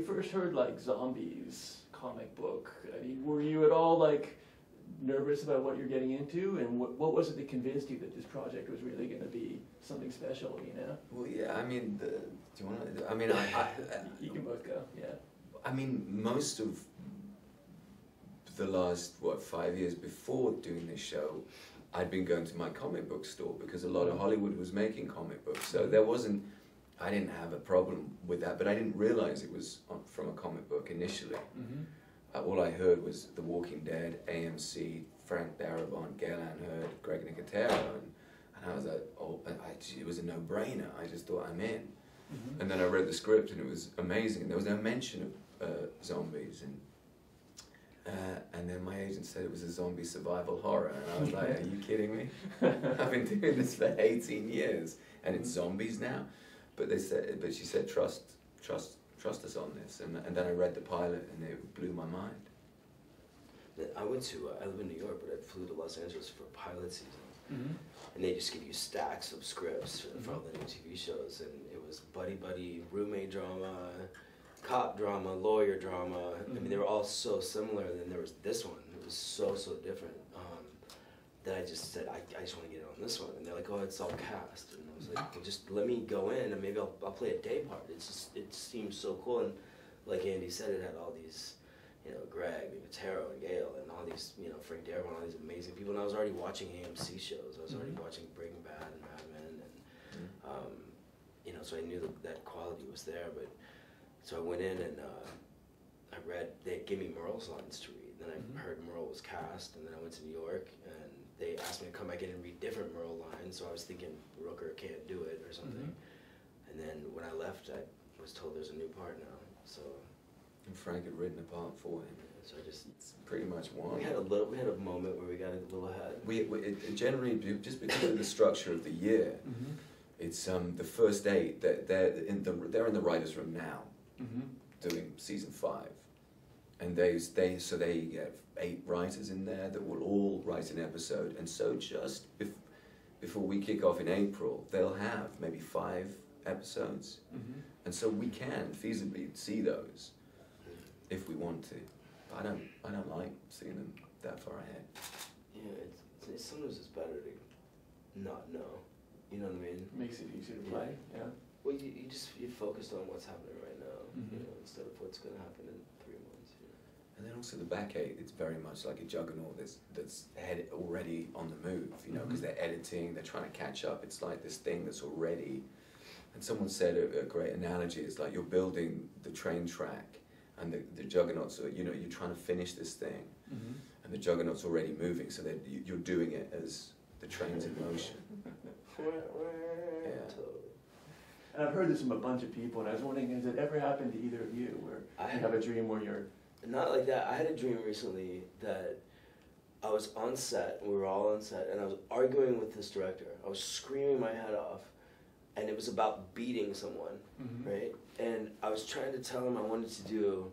you first heard like zombies comic book, I mean, were you at all like nervous about what you're getting into, and what was it that convinced you that this project was really going to be something special, you know? Well, yeah, I mean, do you want to, I mean, you can both go, yeah. I mean, most of the last, 5 years before doing this show, I'd been going to my comic book store because a lot of Hollywood was making comic books, so there wasn't, I didn't have a problem with that, but I didn't realize it was from a comic book initially. All I heard was The Walking Dead, AMC, Frank Darabont, Gail Ann Hurd, Greg Nicotero, and I was like, oh, it was a no-brainer. I just thought, I'm in. And then I read the script, and it was amazing. And there was no mention of zombies, and then my agent said it was a zombie survival horror, and I was like, are you kidding me? I've been doing this for 18 years, and it's zombies now. But she said, trust us on this, and then I read the pilot, and it blew my mind. I live in New York, but I flew to Los Angeles for pilot season, and they just give you stacks of scripts for all the new TV shows, and it was buddy, roommate drama, cop drama, lawyer drama. I mean, they were all so similar, and then there was this one. It was so different. That I just said, I just want to get on this one, and they're like, oh, it's all cast, and I was like, well, just let me go in, and maybe I'll play a day part. It seems so cool, and like Andy said, it had all these, you know, Greg, Nicotero, and Gail, and all these, you know, Frank Darabont, all these amazing people, and I was already watching AMC shows. I was already watching Breaking Bad and Mad Men, and you know, so I knew that quality was there. But so I went in and I read. They gave me Merle's lines to read. Then I heard Merle was cast, and then I went to New York, and they asked me to come back in and read different Merle lines. So I was thinking Rooker can't do it or something. And then when I left, I was told there's a new part now. So. And Frank had written a part for him. So I just pretty much won. We had a moment where we got a little ahead. It generally, just because of the structure of the year, it's the first 8 that they're in the writers' room now, doing season 5, and they get 8 writers in there that will all write an episode, and so just before we kick off in April, they'll have maybe 5 episodes, and so we can feasibly see those if we want to. But I don't like seeing them that far ahead. Yeah, sometimes it's better to not know. You know what I mean? Makes it easier to play. Yeah. Well, you're focused on what's happening right now, you know, instead of what's going to happen in 3 months. You know? And then also the back 8, it's very much like a juggernaut that's already on the move. You know, because they're editing, they're trying to catch up. It's like this thing that's already. And someone said a great analogy. It's like you're building the train track. And the juggernauts are, you know, you're trying to finish this thing, and the juggernaut's already moving, so that you're doing it as the train's in motion. Yeah. And I've heard this from a bunch of people, and I was wondering, has it ever happened to either of you, where you have a dream where you're... Not like that. I had a dream recently that I was on set, we were all on set, and I was arguing with this director. I was screaming my head off, and it was about beating someone, right? And I was trying to tell him I wanted to do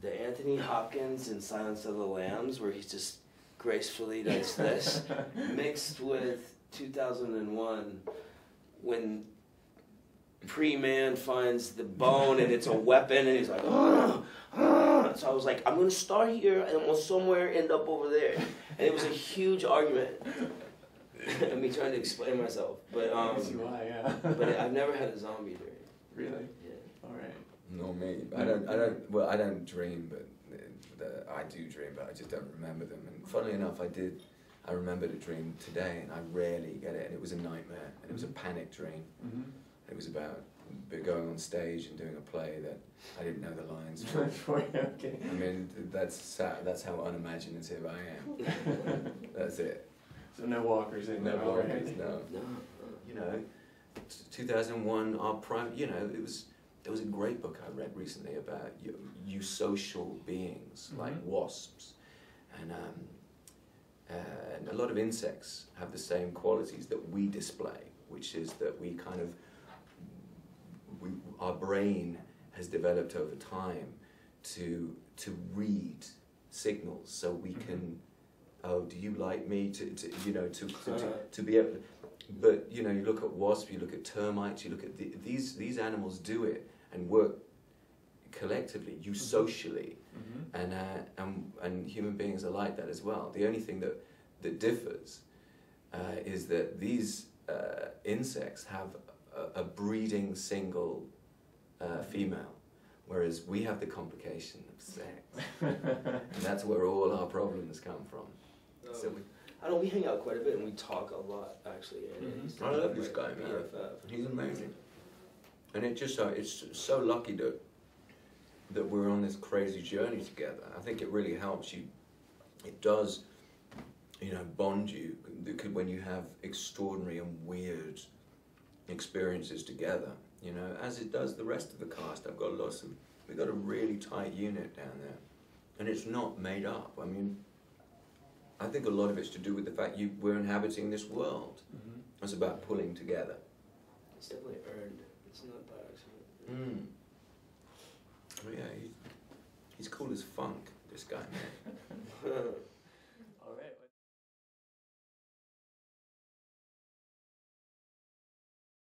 the Anthony Hopkins in Silence of the Lambs, where he just gracefully does this, mixed with 2001, when Pre-Man finds the bone and it's a weapon, and he's like, "Ugh, ugh." So I was like, I'm going to start here, and we'll somewhere end up over there. And it was a huge argument. And me trying to explain myself, but but I've never had a zombie dream. Really? Yeah. All right. Nor me. I don't dream, but I do dream, but I just don't remember them. And funnily enough, I remembered a dream today, and I rarely get it, and it was a nightmare, and it was a panic dream. It was about going on stage and doing a play that I didn't know the lines for. Okay. I mean, that's how unimaginative I am. That's it. So no walkers in there. No walkers, no. You know, 2001, our prime. You know, there was a great book I read recently about eusocial beings like wasps, and a lot of insects have the same qualities that we display, which is that we kind of our brain has developed over time to read signals, so we can. Oh, do you like me? To be able. But you know, you look at wasps, you look at termites, you look at these animals do it and work collectively, you socially, and human beings are like that as well. The only thing that differs is that these insects have a breeding single female, whereas we have the complication of sex, and that's where all our problems come from. So I know we hang out quite a bit and we talk a lot actually. And I love this guy, man. He's amazing, and it's so lucky that we're on this crazy journey together. I think it really helps you. It does, bond you when you have extraordinary and weird experiences together. As it does the rest of the cast. We've got a really tight unit down there, and it's not made up. I mean, I think a lot of it's to do with the fact we're inhabiting this world. It's about pulling together. It's definitely earned. It's not by accident. Oh yeah, he's cool as funk, this guy, man.